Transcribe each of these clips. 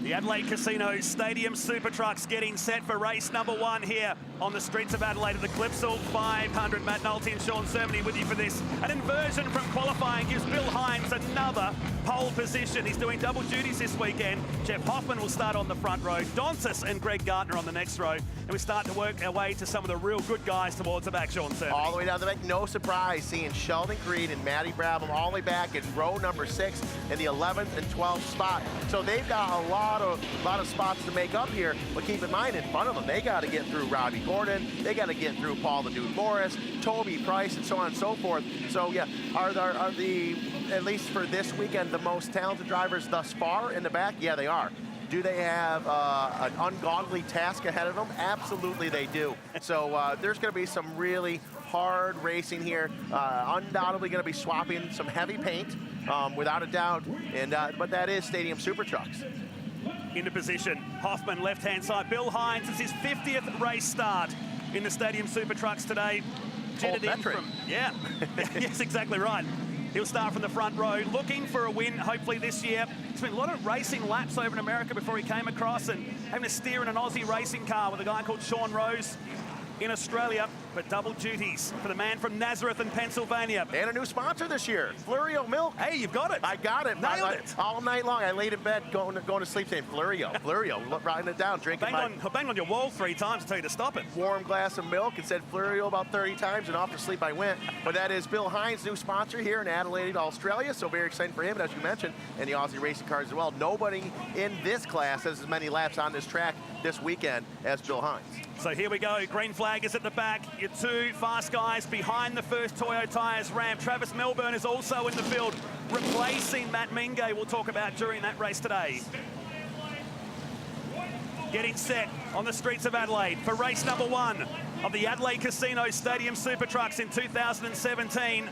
The Adelaide Casino Stadium Super Trucks getting set for race number 1 here on the streets of Adelaide at the Clipsal 500. Matt Nolte and Sean Cermeny with you for this. An inversion from qualifying gives Bill Hines another pole position. He's doing double duties this weekend. Jeff Hoffman will start on the front row. Dontis and Greg Gardner on the next row. And we start to work our way to some of the real good guys towards the back, Sean Cermeny. All the way down the back, no surprise seeing Sheldon Creed and Matty Brabham all the way back in row number 6 in the 11th and 12th spot. So they've got a lot of spots to make up here, but keep in mind in front of them, they got to get through Robbie Gordon, they got to get through Paul the Dude Morris, Toby Price, and so on and so forth. So yeah, are the, at least for this weekend, the most talented drivers thus far in the back? Yeah, they are. Do they have an ungodly task ahead of them? Absolutely they do. So there's going to be some really hard racing here. Undoubtedly going to be swapping some heavy paint, without a doubt. And but that is Stadium Super Trucks. Into position, Hoffman left-hand side. Bill Hines, it's his 50th race start in the Stadium Super Trucks today. Jetted in from, yeah, yes, exactly right. He'll start from the front row, looking for a win, hopefully this year. It's been a lot of racing laps over in America before he came across, and having to steer in an Aussie racing car with a guy called Sean Rose in Australia, but double duties for the man from Nazareth in Pennsylvania. And a new sponsor this year, Florio Milk. Hey, you've got it. I got it. Nailed it. All night long. I laid in bed going to sleep saying Florio, Florio, writing it down, drinking I banged on your wall 3 times to tell you to stop it. Warm glass of milk and said Florio about 30 times, and off to sleep I went. But that is Bill Hines' new sponsor here in Adelaide, Australia, so very exciting for him, and as you mentioned, and the Aussie racing cars as well. Nobody in this class has as many laps on this track this weekend as Bill Hines. So here we go, green flag is at the back. Your 2 fast guys behind the first Toyo Tyres ramp. Travis Melbourne is also in the field, replacing Matt Mingay, we'll talk about during that race today. Getting set on the streets of Adelaide for race number 1 of the Adelaide Casino Stadium Super Trucks in 2017.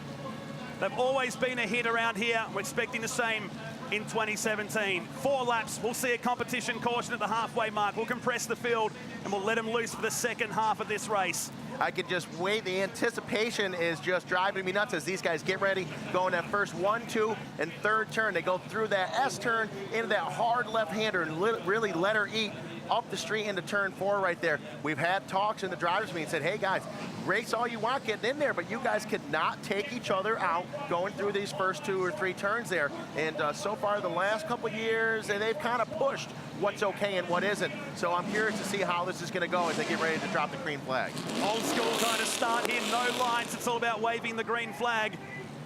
They've always been a hit around here. We're expecting the same in 2017. 4 laps, we'll see a competition caution at the halfway mark. We'll compress the field and we'll let them loose for the second half of this race. I could just wait. The anticipation is just driving me nuts as these guys get ready, going that first 1, 2, and 3rd turn. They go through that S turn into that hard left-hander and really let her eat up the street into turn 4 right there. We've had talks in the driver's meeting, said, hey guys, race all you want getting in there, but you guys could not take each other out going through these first 2 or 3 turns there. And so far the last couple of years, they've kind of pushed what's okay and what isn't. So I'm curious to see how this is going to go as they get ready to drop the green flag. Old school kind of start here, no lines. It's all about waving the green flag.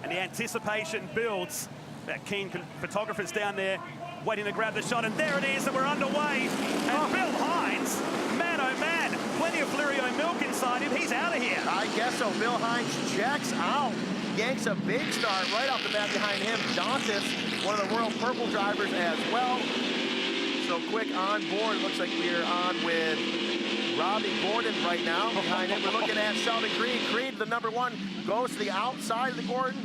And the anticipation builds. That keen photographers down there waiting to grab the shot, and there it is, and we're underway. And Bill Hines, man oh man, plenty of Florio Milk inside him. He's out of here. I guess so. Bill Hines checks out. Yanks a big start right off the bat behind him. Dontis, one of the World Purple drivers as well. So quick on board. Looks like we're on with Robbie Gordon right now. Behind him, we're looking at Sheldon Creed. Creed, the number 1, goes to the outside of the Gordon.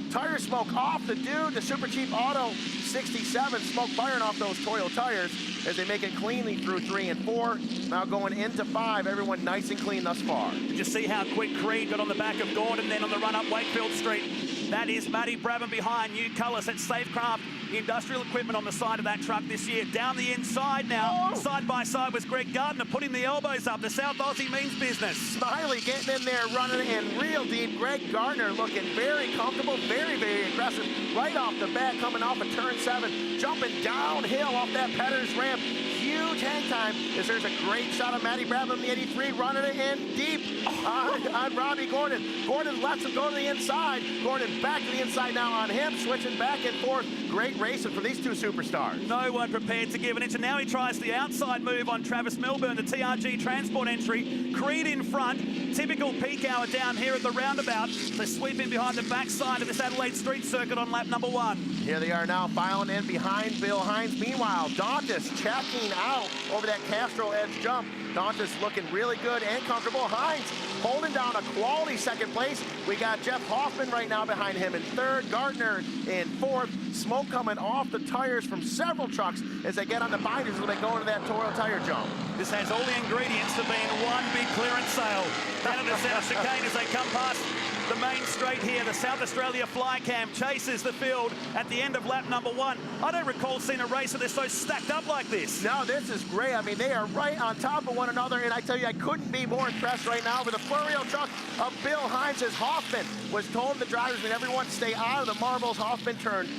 Tire smoke off the dude, the Super Cheap Auto 67, smoke firing off those Toyo tires as they make it cleanly through 3 and 4. Now going into 5, everyone nice and clean thus far. Did you see how quick Creed got on the back of Gordon, then on the run up Wakefield Street? That is Matty Brabham behind, new colours. That's Safecraft Industrial Equipment on the side of that truck this year. Down the inside now, side by side with Greg Gardner, putting the elbows up. The South Aussie means business. Smiley getting in there, running in real deep. Greg Gardner looking very comfortable, very aggressive. Right off the bat, coming off of turn 7, jumping downhill off that Petters ramp. Huge hang time as there's a great shot of Matty Brabham, the 83, running it in deep on Robbie Gordon. Gordon lets him go to the inside. Gordon back to the inside now on him, switching back and forth. Great racing for these 2 superstars. No one prepared to give an inch, and now he tries the outside move on Travis Melbourne, the TRG Transport entry. Creed in front, typical peak hour down here at the roundabout. They're sweeping behind the backside of this Adelaide Street Circuit on lap number 1. Here they are now, filing in behind Bill Hines. Meanwhile, Dontis checking out over that Castro Edge jump. Dontis looking really good and comfortable. Hines holding down a quality 2nd place. We got Jeff Hoffman right now behind him in 3rd, Gardner in 4th. Smoke coming off the tires from several trucks as they get on the binders as they go into that Toyo tire jump. This has all the ingredients to being one big clearance sale. Down at the center chicane as they come past the main straight here. The South Australia Flycam chases the field at the end of lap number 1. I don't recall seeing a race that they're so stacked up like this. No, this is great. I mean, they are right on top of one another, and I tell you, I couldn't be more impressed right now with the Florio truck of Bill Hines. As Hoffman was told the drivers and everyone to stay out of the marbles. Hoffman turned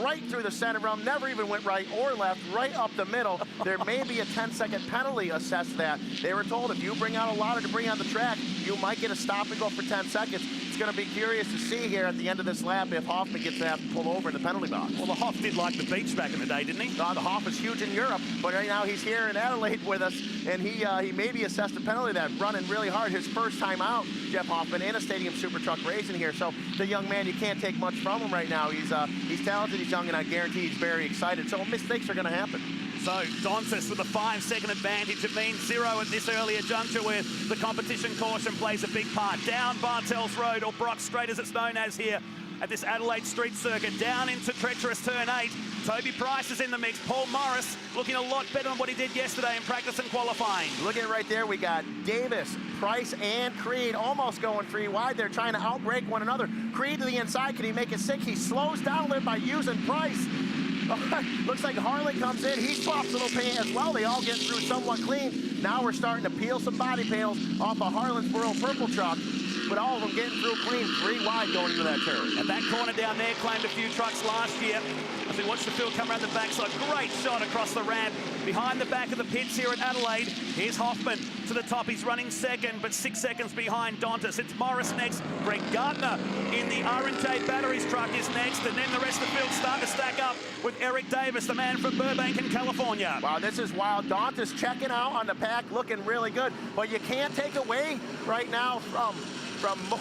right through the center realm, never even went right or left, right up the middle. There may be a 10-second penalty assessed that. They were told if you bring out a lot of debris on the track, you might get a stop and go for 10 seconds. It's going to be curious to see here at the end of this lap if Hoffman gets to have to pull over in the penalty box. Well, the Hoff did like the beach back in the day, didn't he? The Hoff is huge in Europe, but right now he's here in Adelaide with us, and he may be assessed a penalty that running really hard. His first time out, Jeff Hoffman, in a Stadium Super Truck racing here. So the young man, you can't take much from him right now. He's talented, he's young, and I guarantee he's very excited. So mistakes are going to happen. So Dontis with a 5-second advantage. It means 0 at this earlier juncture where the competition caution plays a big part. Down Bartels Road, or Brock Straight as it's known as here at this Adelaide Street Circuit, down into treacherous turn 8. Toby Price is in the mix. Paul Morris looking a lot better than what he did yesterday in practice and qualifying. Looking at right there, we got Davis, Price, and Creed almost going free wide. They're trying to outbrake one another. Creed to the inside, can he make it sick? He slows down there by using Price. Looks like Harlan comes in. He swaps a little paint as well. They all get through somewhat clean. Now we're starting to peel some body panels off of Harlan's World Purple truck. But all of them getting through clean, 3 wide going into that turn. And that corner down there claimed a few trucks last year. As we watch the field come around the backside, great shot across the ramp. Behind the back of the pits here at Adelaide, here's Hoffman to the top. He's running second, but 6 seconds behind Dontis. It's Morris next. Greg Gardner in the R&J Batteries truck is next. And then the rest of the field start to stack up with Eric Davis, the man from Burbank in California. Wow, this is wild. Dontis checking out on the pack, looking really good. But you can't take away right now from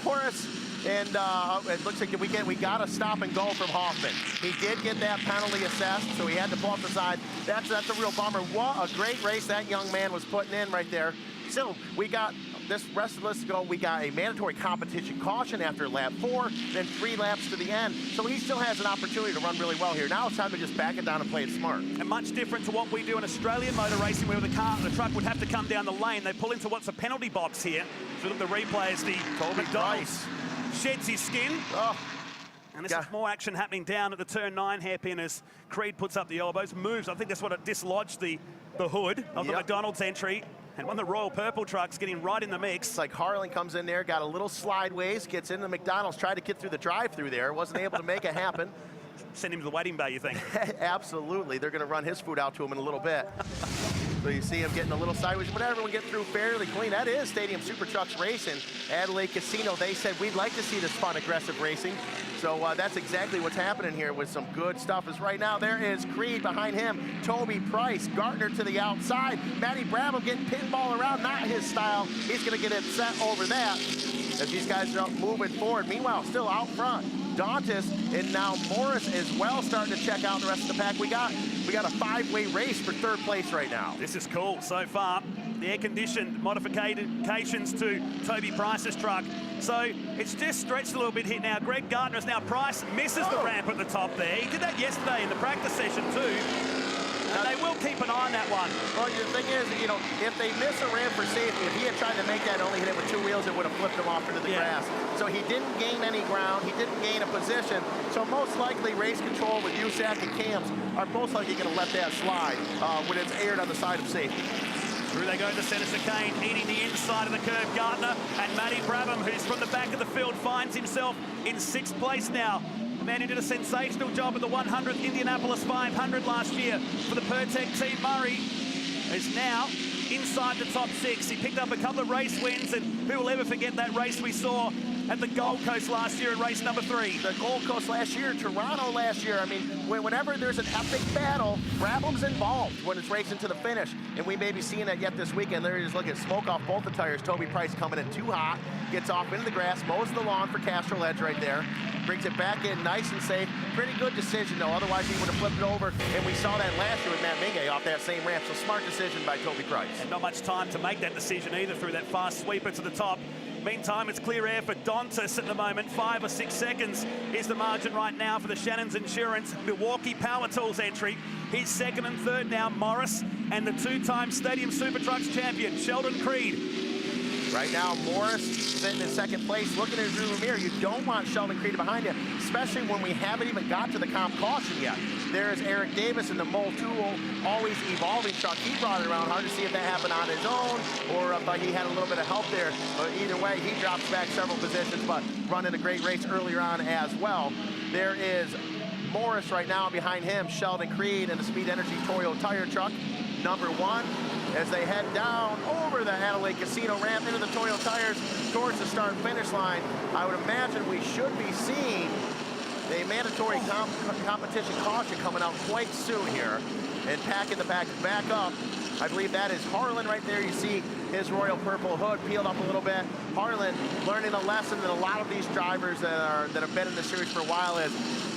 Morris, and it looks like we got a stop and go from Hoffman. He did get that penalty assessed, so he had to pull off the side. That's a real bummer. What a great race that young man was putting in right there. So we got this rest of the list to go. We got a mandatory competition caution after lap 4, then 3 laps to the end. So he still has an opportunity to run really well here. Now it's time to just back it down and play it smart. And much different to what we do in Australian motor racing, where the truck would have to come down the lane. They pull into what's a penalty box here. So look at the replay as the McDonald's sheds his skin. Oh. And this is more action happening down at the turn 9 hairpin as Creed puts up the elbows, moves. I think that's what it dislodged the hood of the McDonald's entry. And one of the Royal Purple trucks getting right in the mix. It's like Harlan comes in there, got a little slideways, gets into McDonald's, tried to get through the drive-through there, wasn't able to make it happen. Send him to the waiting bay, you think? Absolutely. They're going to run his food out to him in a little bit. So you see him getting a little sideways, but everyone get through fairly clean. That is Stadium Super Trucks racing. Adelaide Casino, they said, we'd like to see this fun, aggressive racing. So that's exactly what's happening here with some good stuff. As right now, there is Creed behind him, Toby Price, Gardner to the outside, Matty Brabham getting pinball around, not his style. He's going to get it set over that as these guys are moving forward. Meanwhile, still out front, Dontis, and now Morris as well starting to check out the rest of the pack. We got a 5-way race for 3rd place right now. This is cool so far. The air-conditioned modifications to Toby Price's truck. So it's just stretched a little bit here now. Greg Gardner is now. Price misses the ramp at the top there. He did that yesterday in the practice session too. And they will keep an eye on that one. Well, the thing is, you know, if they miss a ramp for safety, if he had tried to make that, only hit it with 2 wheels, it would have flipped him off into the grass. So he didn't gain any ground. He didn't gain a position. So most likely, race control with USAC and cams are most likely going to let that slide when it's aired on the side of safety. Through they go to center chicane, eating the inside of the curve. Gardner and Matty Brabham, who's from the back of the field, finds himself in 6th place now. Man who did a sensational job at the 100th Indianapolis 500 last year for the Pertec Team Murray is now inside the top 6. He picked up a couple of race wins, and who will ever forget that race we saw at the Gold Coast last year in race number 3. The Gold Coast last year, Toronto last year. I mean, whenever there's an epic battle, Brabham's involved when it's racing to the finish. And we may be seeing that yet this weekend. There you just look at smoke off both the tires. Toby Price coming in too hot, gets off into the grass, mows the lawn for Castrol Edge right there. Brings it back in nice and safe. Pretty good decision, though. Otherwise, he would have flipped it over. And we saw that last year with Matt Mingue off that same ramp. So smart decision by Toby Price. And not much time to make that decision either through that fast sweeper to the top. Meantime, it's clear air for Dontis at the moment. 5 or 6 seconds is the margin right now for the Shannon's Insurance Milwaukee Power Tools entry. He's 2nd and 3rd now, Morris, and the 2-time Stadium Super Trucks champion, Sheldon Creed. Right now, Morris sitting in second place, looking at his rearview mirror. You don't want Sheldon Creed behind you, especially when we haven't even got to the comp caution yet. There's Eric Davis in the Mole Tool, always evolving truck. He brought it around. Hard to see if that happened on his own or if he had a little bit of help there. But either way, he drops back several positions, but running a great race earlier on as well. There is Morris right now behind him, Sheldon Creed in the Speed Energy Toyo tire truck, number 1. As they head down over the Adelaide Casino ramp into the Toyo tires towards the start finish line, I would imagine we should be seeing the mandatory competition caution coming out quite soon here and packing the pack back up. I believe that is Harlan right there. You see his royal purple hood peeled up a little bit. Harlan learning a lesson that a lot of these drivers that have been in the series for a while is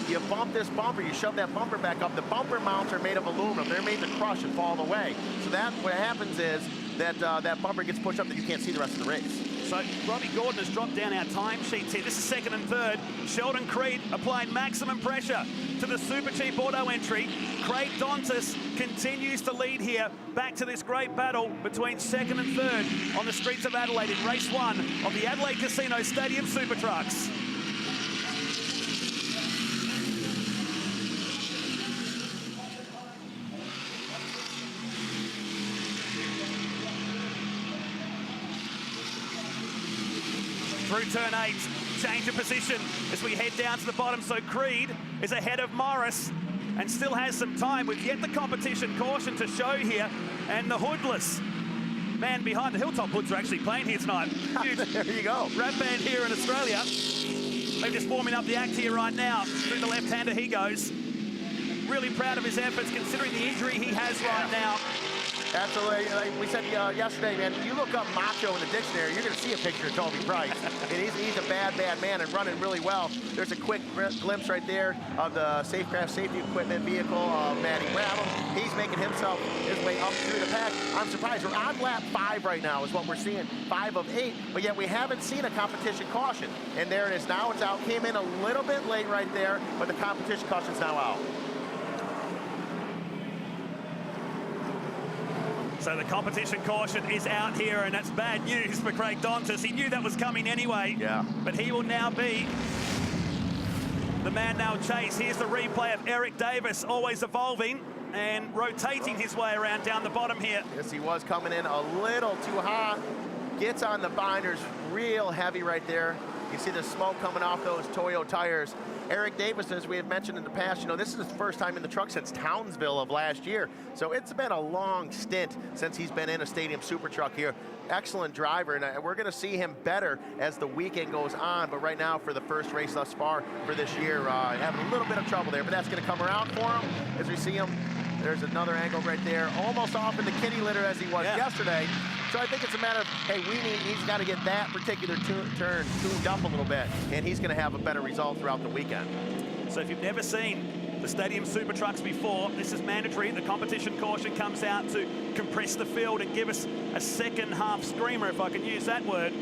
you bump this bumper, you shove that bumper back up. The bumper mounts are made of aluminum. They're made to crush and fall away. So that what happens is that that bumper gets pushed up that you can't see the rest of the race. So Robbie Gordon has dropped down our time sheets here. This is second and third. Sheldon Creed applying maximum pressure to the super cheap auto entry. Craig Dontis continues to lead here. Back to this great battle between second and third on the streets of Adelaide in race 1 of the Adelaide Casino Stadium Super Trucks. Through turn 8, change of position as we head down to the bottom. So Creed is ahead of Morris and still has some time. We've yet the competition caution to show here. And the hoodless man behind the Hilltop Hoods are actually playing here tonight. Huge there you go. rap band here in Australia. They're just warming up the act here right now. Through the left-hander he goes. Really proud of his efforts considering the injury he has right now. Absolutely. Like we said yesterday, man, you look up macho in the dictionary, you're going to see a picture of Toby Price. And he's a bad man and running really well. There's a quick glimpse right there of the Safecraft safety equipment vehicle of Matty Bradham. He's making himself his way up through the pack. I'm surprised. We're on lap 5 right now is what we're seeing, 5 of 8. But yet we haven't seen a competition caution. And there it is now. It's out. Came in a little bit late right there, but the competition caution's now out. So the competition caution is out here, and that's bad news for Craig Dontis. He knew that was coming anyway. Yeah. But he will now be the man now chase. Here's the replay of Eric Davis, always evolving and rotating his way around down the bottom here. Yes, he was coming in a little too hot. Gets on the binders real heavy right there. You see the smoke coming off those Toyo tires. Eric Davis, as we have mentioned in the past, you know, this is his first time in the truck since Townsville of last year. So it's been a long stint since he's been in a stadium super truck here. Excellent driver, and we're gonna see him better as the weekend goes on. But right now, for the first race thus far for this year, having a little bit of trouble there, but that's gonna come around for him as we see him. There's another angle right there, almost off in the kitty litter as he was yesterday. So I think it's a matter of, hey, he's got to get that particular turn tuned up a little bit, and he's going to have a better result throughout the weekend. So if you've never seen the Stadium Super Trucks before, this is mandatory. The competition caution comes out to compress the field and give us a second half screamer, if I can use that word.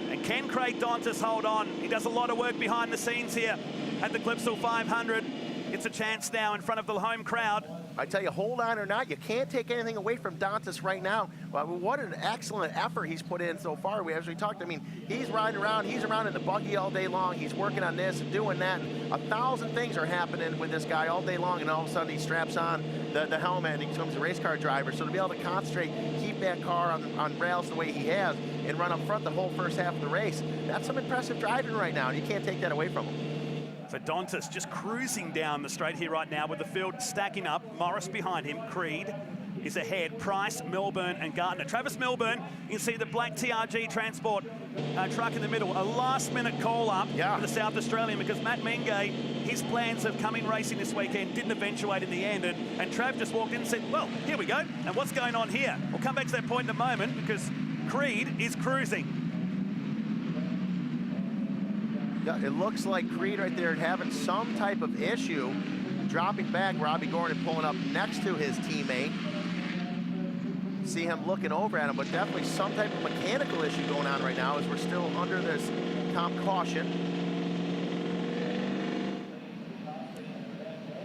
And can Craig Dontis hold on? He does a lot of work behind the scenes here at the Clipsal 500. It's a chance now in front of the home crowd. I tell you, hold on or not, you can't take anything away from Dontis right now. What an excellent effort he's put in so far. As we talked, I mean, he's riding around, he's around in the buggy all day long. He's working on this and doing that. And 1,000 things are happening with this guy all day long, and all of a sudden he straps on the helmet and he becomes a race car driver. So to be able to concentrate, keep that car on rails the way he has, and run up front the whole first half of the race, that's some impressive driving right now, and you can't take that away from him. So Dontis just cruising down the straight here right now with the field stacking up. Morris behind him. Creed is ahead. Price, Milburn, and Gardner. Travis Milburn, you can see the black TRG transport truck in the middle. A last-minute call-up for the South Australian because Matt Mengay, his plans of coming racing this weekend didn't eventuate in the end. And Trav just walked in and said, well, here we go. And what's going on here? We'll come back to that point in a moment because Creed is cruising. It looks like Creed right there having some type of issue, dropping back. Robbie Gordon pulling up next to his teammate. See him looking over at him, but definitely some type of mechanical issue going on right now as we're still under this comp caution.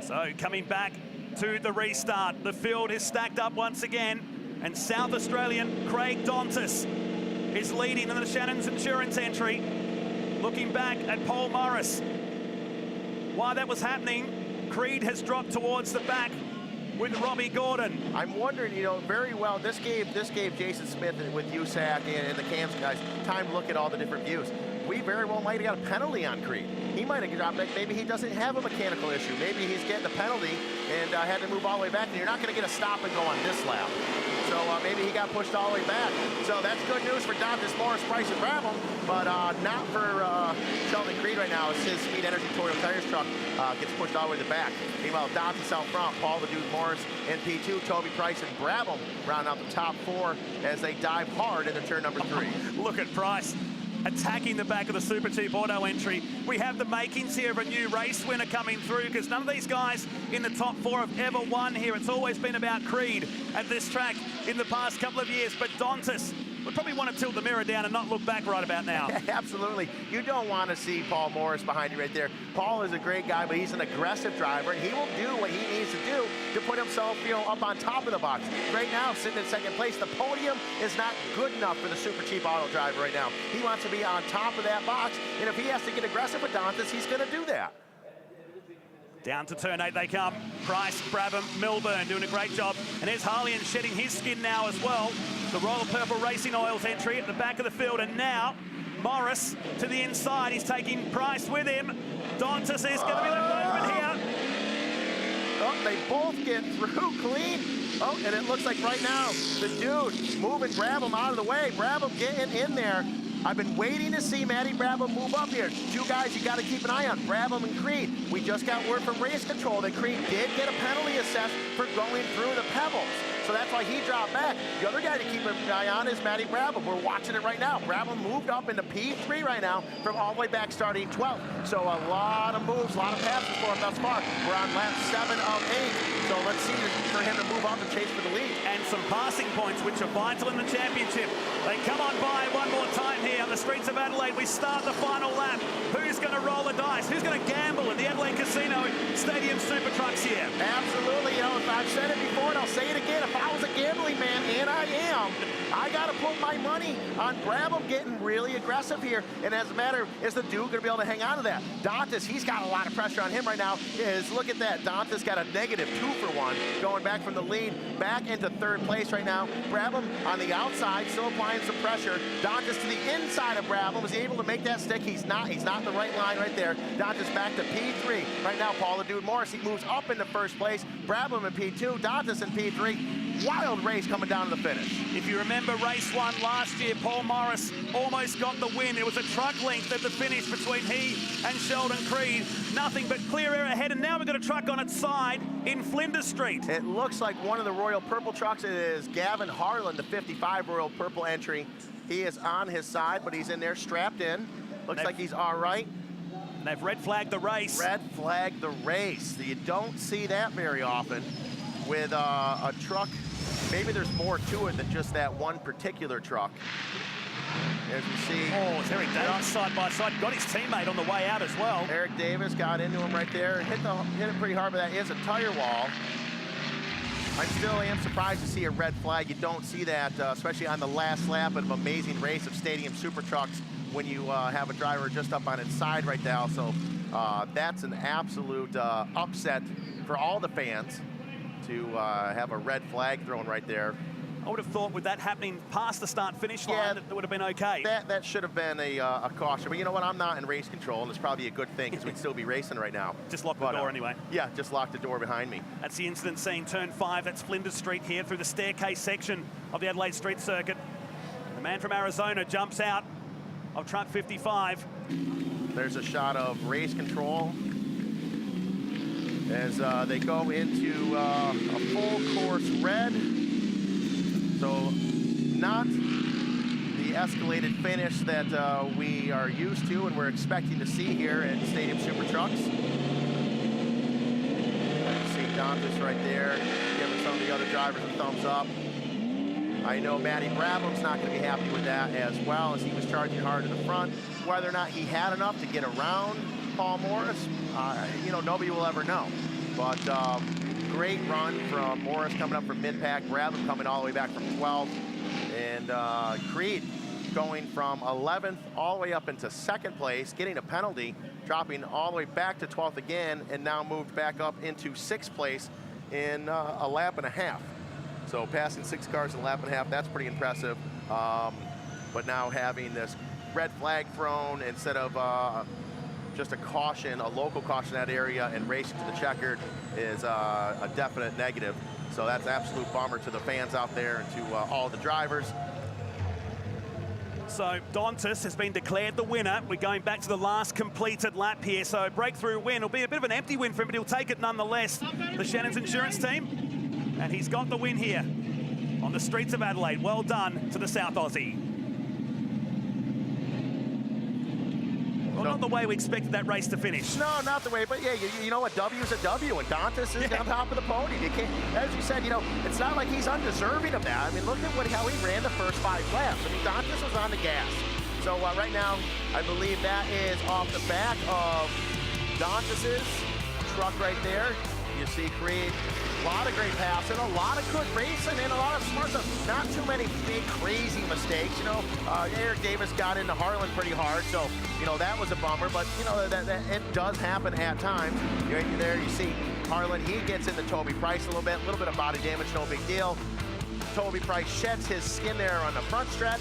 So coming back to the restart, the field is stacked up once again, and South Australian Craig Dontis is leading in the Shannon's Insurance entry. Looking back at Paul Morris. While that was happening, Creed has dropped towards the back with Robbie Gordon. I'm wondering, you know, very well, this gave Jason Smith with USAC and the CAMS guys time to look at all the different views. We very well might have got a penalty on Creed. He might have dropped back. Maybe he doesn't have a mechanical issue. Maybe he's getting a penalty and had to move all the way back. And you're not going to get a stop and go on this lap. So maybe he got pushed all the way back. So that's good news for Dantas, Morris, Price, and Brabham, but not for Sheldon Creed right now. It's his Speed Energy Toyota Tires truck gets pushed all the way to the back. Meanwhile, Dantas out front, Paul the Dude Morris in P2, Toby Price and Brabham round out the top 4 as they dive hard into turn number 3. Look at Price attacking the back of the Super Cheap Auto entry. We have the makings here of a new race winner coming through, because none of these guys in the top 4 have ever won here. It's always been about Creed at this track in the past couple of years, but Dantas would probably want to tilt the mirror down and not look back right about now. Absolutely. You don't want to see Paul Morris behind you right there. Paul is a great guy, but he's an aggressive driver, and he will do what he needs to do to put himself, you know, up on top of the box. Right now, sitting in second place, the podium is not good enough for the Super Cheap Auto driver right now. He wants to be on top of that box, and if he has to get aggressive with Dantas, he's going to do that. Down to turn 8 they come. Price, Brabham, Milburn doing a great job. And there's Harley and shedding his skin now as well. The Royal Purple Racing Oils entry at the back of the field. And now Morris to the inside. He's taking Price with him. Dantas is going to be left open here. Oh, they both get through clean. Oh, and it looks like right now the dude moving Brabham out of the way. Brabham getting in there. I've been waiting to see Matty Brabham move up here. 2 guys you got to keep an eye on, Brabham and Creed. We just got word from Race Control that Creed did get a penalty assessed for going through the pebbles. So that's why he dropped back. The other guy to keep an eye on is Matty Brabham. We're watching it right now. Brabham moved up into P3 right now from all the way back starting 12th. So a lot of moves, a lot of passes for him thus far. We're on lap 7 of 8. So let's see for him to move up and chase for the lead. And some passing points, which are vital in the championship. They come on by one more time here on the streets of Adelaide. We start the final lap. Who's going to roll the dice? Who's going to gamble in the Adelaide Casino Stadium Super Trucks here? Absolutely. You know, I've said it before and I'll say it again. If I was a gambling man, and I am, I got to put my money on Brabham getting really aggressive here. And as a matter, is the dude going to be able to hang on to that? Dantas, he's got a lot of pressure on him right now. Look at that. Dantas got a negative 2-for-1 going back from the lead back into 3rd place right now. Brabham on the outside, still applying some pressure. Dantas to the inside of Brabham. Is he able to make that stick? He's not in the right line right there. Dantas back to P3. Right now, Paul the Dude Morris, he moves up into 1st place. Brabham in P2, Dantas in P3. Wild race coming down to the finish. If you remember race 1 last year, Paul Morris almost got the win. It was a truck length at the finish between he and Sheldon Creed. Nothing but clear air ahead, and now we've got a truck on its side in Flinders Street. It looks like one of the Royal Purple trucks. It is Gavin Harlan, the 55 Royal Purple entry. He is on his side, but he's in there strapped in. Looks like he's all right. And they've red flagged the race. Red flagged the race. You don't see that very often with a truck. Maybe there's more to it than just that one particular truck. As you see. Oh, it's Eric Davis side by side. Got his teammate on the way out as well. Eric Davis got into him right there and hit it pretty hard, but that is a tire wall. I still am surprised to see a red flag. You don't see that, especially on the last lap of an amazing race of Stadium Super Trucks when you have a driver just up on its side right now. So that's an absolute upset for all the fans to have a red flag thrown right there. I would have thought with that happening past the start-finish line, that would have been okay. That should have been a caution. But you know what? I'm not in race control, and it's probably a good thing because we'd still be racing right now. Just lock the door anyway. Yeah, just lock the door behind me. That's the incident scene, turn 5. That's Flinders Street here through the staircase section of the Adelaide Street Circuit. The man from Arizona jumps out of truck 55. There's a shot of race control as they go into a full course red. So not the escalated finish that we are used to and we're expecting to see here at Stadium Super Trucks. You see Dantas right there giving some of the other drivers a thumbs up. I know Matty Brabham's not going to be happy with that as well, as he was charging hard in the front. Whether or not he had enough to get around Paul Morris, you know, nobody will ever know. But great run from Morris coming up from mid-pack, Brabham coming all the way back from 12th. And Creed going from 11th all the way up into 2nd place, getting a penalty, dropping all the way back to 12th again, and now moved back up into 6th place in a lap and a half. So passing 6 cars in a lap and a half, that's pretty impressive. But now having this red flag thrown instead of just a caution, a local caution in that area, and racing to the checkered is a definite negative. So that's an absolute bummer to the fans out there and to all the drivers. So Dantas has been declared the winner. We're going back to the last completed lap here. So a breakthrough win. It'll be a bit of an empty win for him, but he'll take it nonetheless. The Shannon's Insurance team. And he's got the win here on the streets of Adelaide. Well done to the South Aussie. Well, not the way we expected that race to finish. No, not the way, but yeah, you know what, W is a W, and Dantas is on top of the podium. You can't, as you said, you know, it's not like he's undeserving of that. I mean, look at how he ran the first 5 laps. I mean, Dantas was on the gas. So right now, I believe that is off the back of Dantas's truck right there. You see Creed, a lot of great passing, a lot of good racing, and a lot of smart stuff. Not too many big, crazy mistakes. You know, Eric Davis got into Harlan pretty hard, so, you know, that was a bummer. But, you know, that it does happen at times. Right there, you see Harlan, he gets into Toby Price a little bit of body damage, no big deal. Toby Price sheds his skin there on the front stretch,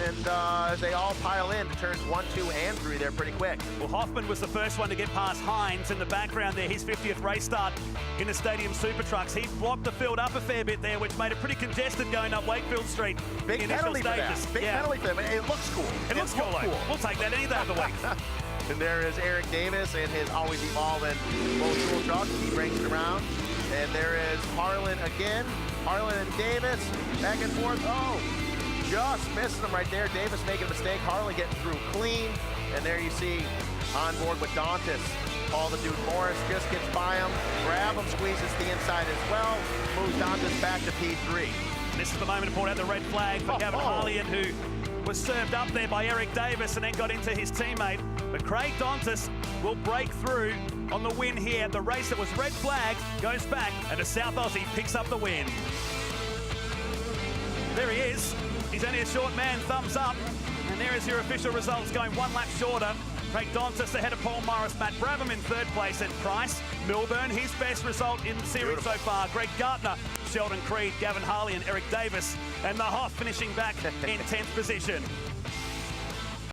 and as they all pile in to turns 1, 2, and 3 there pretty quick. Well, Hoffman was the first one to get past Hines in the background there, his 50th race start in the Stadium Super Trucks. He blocked the field up a fair bit there, which made it pretty congested going up Wakefield Street. Big penalty for that. Big penalty for that. It looks cool. It looks cool. We'll take that any day of the week. And there is Eric Davis and his always evolving low-tool truck. He brings it around. And there is Harlan again. Harlan and Davis back and forth. Oh, just missing them right there. Davis making a mistake. Harlan getting through clean. And there you see on board with Dantas. Paul the Dude Morris just gets by him. Grab him, squeezes the inside as well. Moves Dantas back to P3. This is the moment to point out the red flag for Gavin Harlian, who was served up there by Eric Davis and then got into his teammate. But Craig Dantas will break through on the win here. The race that was red flag goes back, and the South Aussie picks up the win. There he is. He's only a short man, thumbs up. And there is your official results, going 1 lap shorter. Craig Dantas ahead of Paul Morris, Matt Brabham in 3rd place, and Price, Milburn, his best result in the series so far. Greg Gartner, Sheldon Creed, Gavin Harley and Eric Davis, and the Hoff finishing back in 10th position.